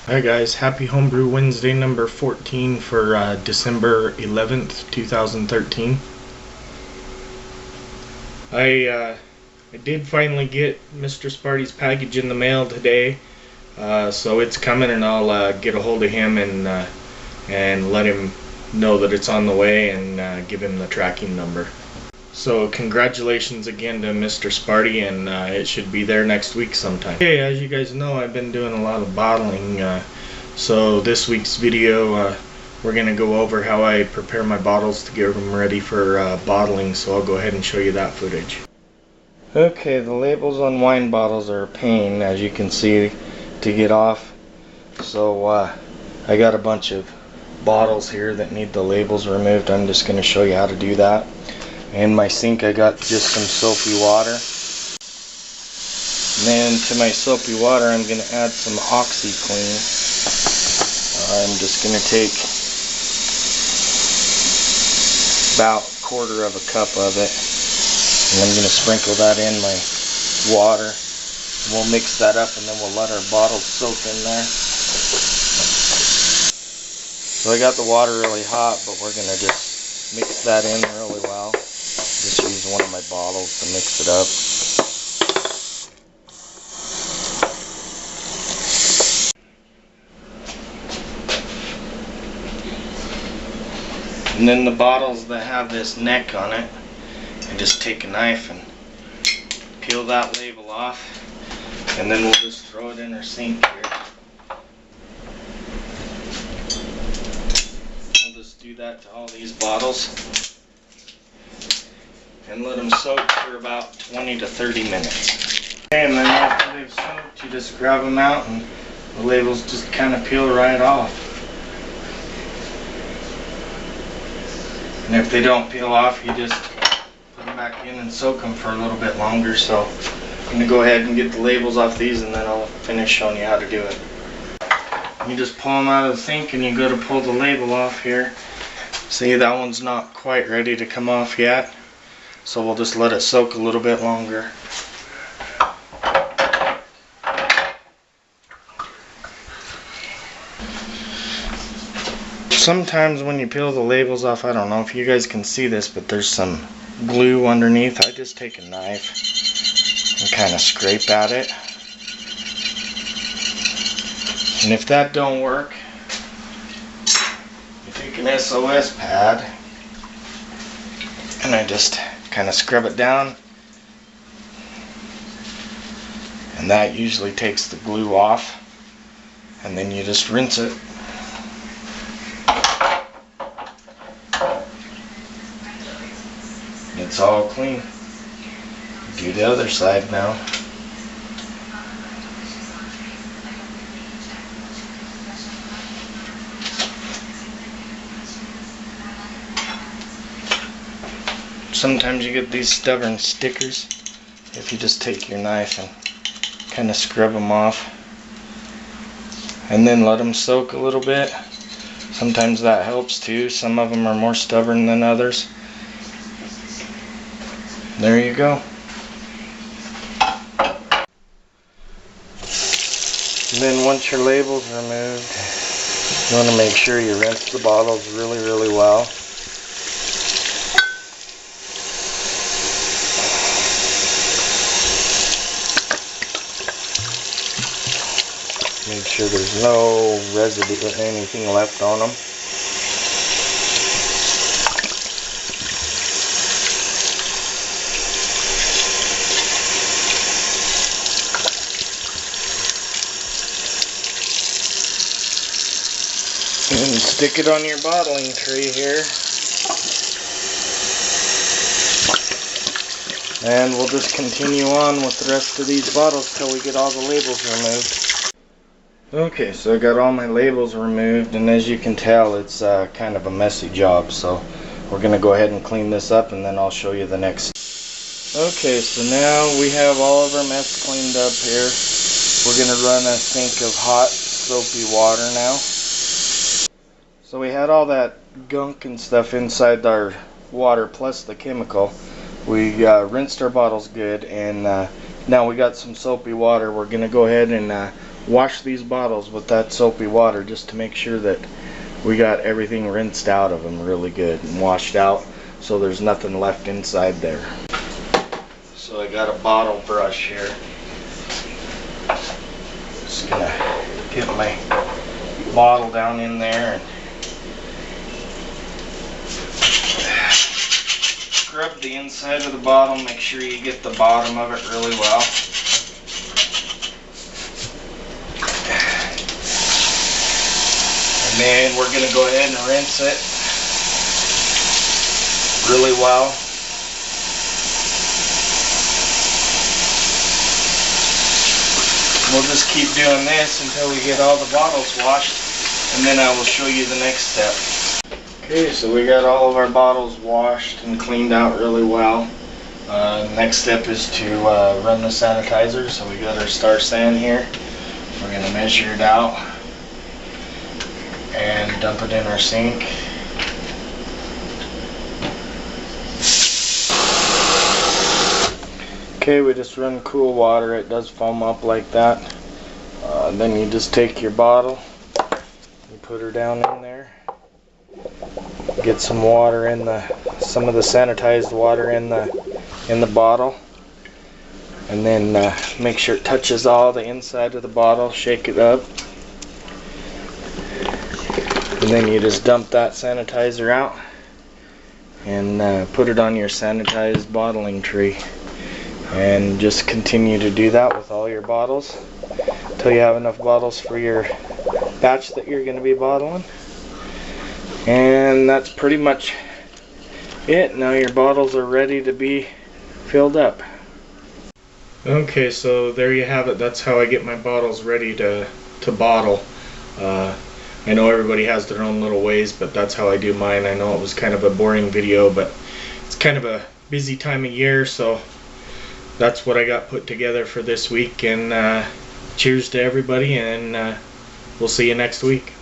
Hi guys, happy Homebrew Wednesday number 14 for December 11th, 2013. I did finally get Mr. Sparty's package in the mail today, so it's coming, and I'll get a hold of him and let him know that it's on the way and give him the tracking number. So congratulations again to Mr. Sparty, and it should be there next week sometime. Okay, as you guys know, I've been doing a lot of bottling, so this week's video we're going to go over how I prepare my bottles to get them ready for bottling, so I'll go ahead and show you that footage. Okay, the labels on wine bottles are a pain, as you can see, to get off, so I got a bunch of bottles here that need the labels removed. I'm just going to show you how to do that. In my sink I got just some soapy water. And then to my soapy water I'm going to add some OxyClean. I'm just going to take about a quarter of a cup of it. And I'm going to sprinkle that in my water. We'll mix that up and then we'll let our bottles soak in there. So I got the water really hot, but we're going to just mix that in really well. Just use one of my bottles to mix it up. And then the bottles that have this neck on it, I just take a knife and peel that label off, and then we'll just throw it in our sink here. We'll just do that to all these bottles and let them soak for about 20 to 30 minutes. Okay, and then after they've soaked, you just grab them out and the labels just kind of peel right off. And if they don't peel off, you just put them back in and soak them for a little bit longer. So I'm going to go ahead and get the labels off these, and then I'll finish showing you how to do it. You just pull them out of the sink and you go to pull the label off here. See, that one's not quite ready to come off yet. So we'll just let it soak a little bit longer. Sometimes when you peel the labels off, I don't know if you guys can see this, but there's some glue underneath. I just take a knife and kind of scrape at it. And if that don't work, you take an SOS pad and I just kind of scrub it down, and that usually takes the glue off, and then you just rinse it. It's all clean. Do the other side now. Sometimes you get these stubborn stickers if you just take your knife and kind of scrub them off and then let them soak a little bit. Sometimes that helps too. Some of them are more stubborn than others. There you go. And then once your label's removed, you want to make sure you rinse the bottles really well. Make sure there's no residue or anything left on them. And stick it on your bottling tray here. And we'll just continue on with the rest of these bottles till we get all the labels removed. Okay, so I got all my labels removed, and as you can tell, it's kind of a messy job, so we're going to go ahead and clean this up, and then I'll show you the next. Okay, so now we have all of our mess cleaned up here. We're going to run a sink of hot, soapy water now. So we had all that gunk and stuff inside our water plus the chemical. We rinsed our bottles good, and now we got some soapy water. We're going to go ahead and wash these bottles with that soapy water just to make sure that we got everything rinsed out of them really good and washed out, so there's nothing left inside there. So I got a bottle brush here. Just gonna get my bottle down in there and scrub the inside of the bottle. Make sure you get the bottom of it really well. And then we're going to go ahead and rinse it really well. We'll just keep doing this until we get all the bottles washed, and then I will show you the next step. Okay, so we got all of our bottles washed and cleaned out really well. Next step is to run the sanitizer. So we got our Star San here. We're going to measure it out and dump it in our sink. Okay, we just run cool water. It does foam up like that. Then you just take your bottle, you put her down in there, get some water in some of the sanitized water in the bottle, and then make sure it touches all the inside of the bottle. Shake it up, and then you just dump that sanitizer out and put it on your sanitized bottling tray. And just continue to do that with all your bottles until you have enough bottles for your batch that you're going to be bottling. And that's pretty much it. Now your bottles are ready to be filled up. Okay, so there you have it. That's how I get my bottles ready to bottle. I know everybody has their own little ways, but that's how I do mine. I know it was kind of a boring video, but it's kind of a busy time of year, so that's what I got put together for this week. And cheers to everybody, and we'll see you next week.